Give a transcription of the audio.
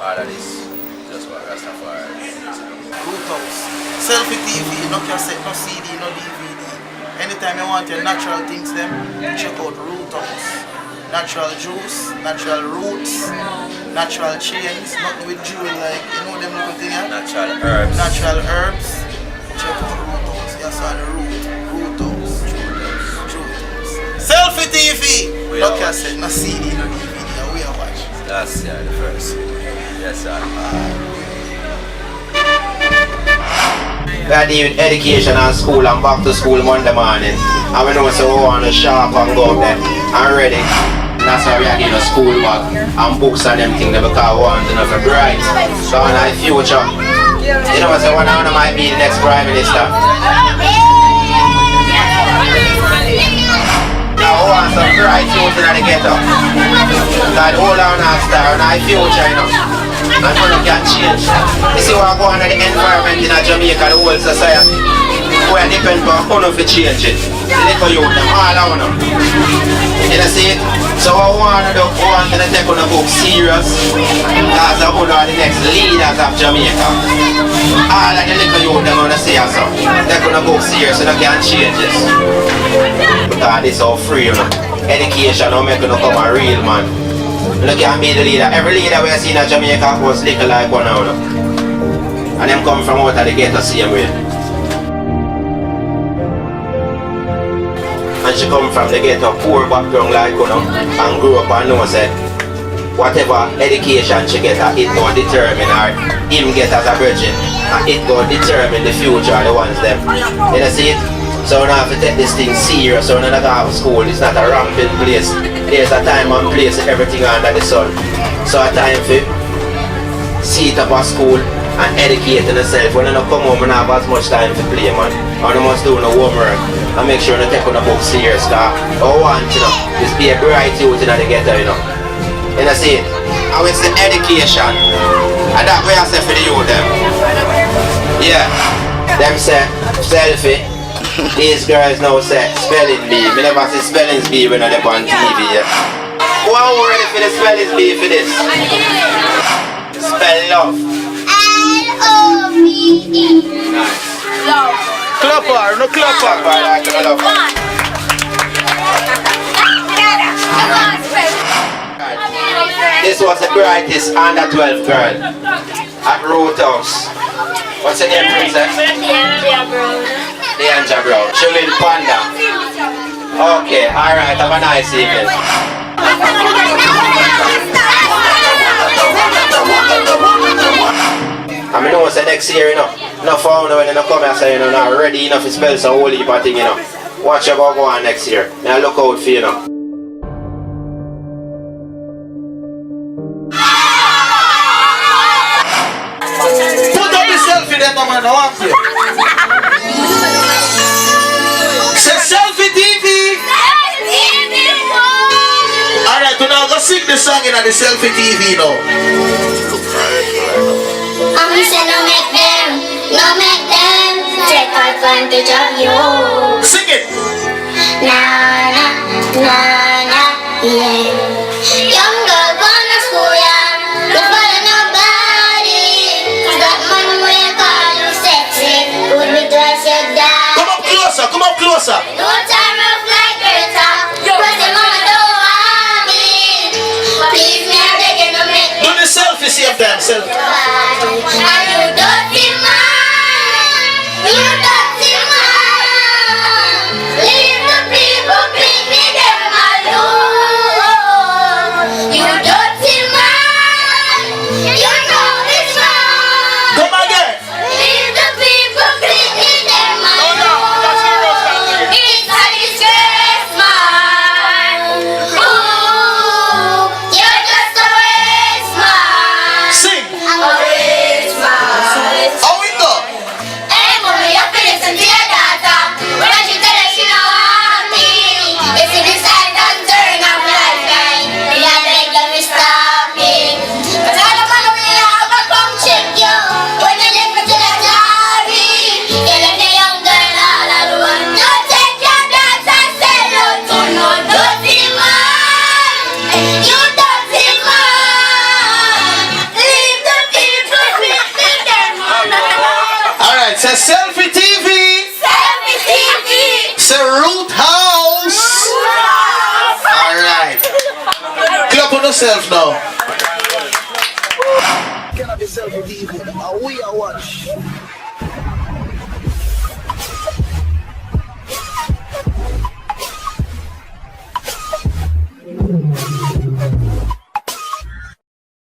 all of this, just what Rastafari. Root House. Selfi TV, no cassette, no CD, no DVD. Anytime you want your natural things, them check out Root House. Natural juice, natural roots, natural chains, nothing with jewel like, you know them little thing, yeah? Natural herbs. Natural herbs. Check out Root House. Yes, on the Root House. Selfi TV! No cassette, no CD, no DVD, we are watching. That's the first. Yes, sir. We are doing education and school and back to school Monday morning. And we know so we want to shop and go up there and ready. That's why we are getting a school bag and books and them things because we want to know for bright. So in the future, you know so one of them might be the next Prime Minister. Now we want some bright youth in the ghetto. That hold on our star in the future, you know. And money can change. You see what go on in the environment in Jamaica, the whole society. We depend on who to change it. The little youth, them all on them. You know see it? So what we want to do, we want to take on the book serious. Because we are the next leaders of Jamaica. All of the little youth, them want to say so. Take on the book serious so they can change this. Because this is so free, you know. Education will make you become a real man. Look at me, the leader. Every leader we see in Jamaica was little like one now. And them come from out of the ghetto same way. And she come from the ghetto poor background like you know, and grew up and know said whatever education she get, it will determine her him get as a virgin. And it will determine the future of the ones them. You know see it? So we have to take this thing serious. So we don't have school, it's not a rampant place. There's a time and place for everything under the sun. So a time for sit up at school and educate yourself. When you don't come home and have as much time to play, man. And you must do no homework and make sure you take on the book serious. Because all I want, you know, is be a bright youth in the ghetto, you know. You know see it? And it's the education. And that way I say for the youth them. Yeah. Them say selfie. These girls now say spelling bee. Me never see spellings bee when they're on TV yet. Who are ready for the spellings bee for this? Spell love. L-O-V-E. Nice. Love. Clapper, no clapper. Like love. This was the brightest under 12 girl at Root House. What's the name, princess? The Anja Brown. She will Panda. Okay, alright, have a nice evening. I mean, know say next year, you know, no found when you come here say, you know, not ready enough to spell some whole heap of thing, you know. Watch you go on next year. Now look out for you, know. Put up the selfie then, man, I want you. Say Selfi TV. Alright, we now go sing the song in the Selfi TV now. I'm saying no make them take advantage of you. Sing it. Nah, nah, nah, nah, yeah. Young girl gone to school, yeah. Don't follow nobody. That man will call you sexy. Would be twice your dad. Come up closer, come up closer. No time of like Greta. Cause the mama don't want me. Please me, I'm begging to make Do the selfie same time, selfie. and you dirty man. You dirty man. Leave the people, bring me them alone. You dirty man. You know this man. Come again. Leave the people, bring me them alone. It's a disgrace, man. Ooh, you're just a waste man. Sing. A waste man. Say Root House. Alright. Clap on yourself now. Kanabis Selfi TV, and we are watch.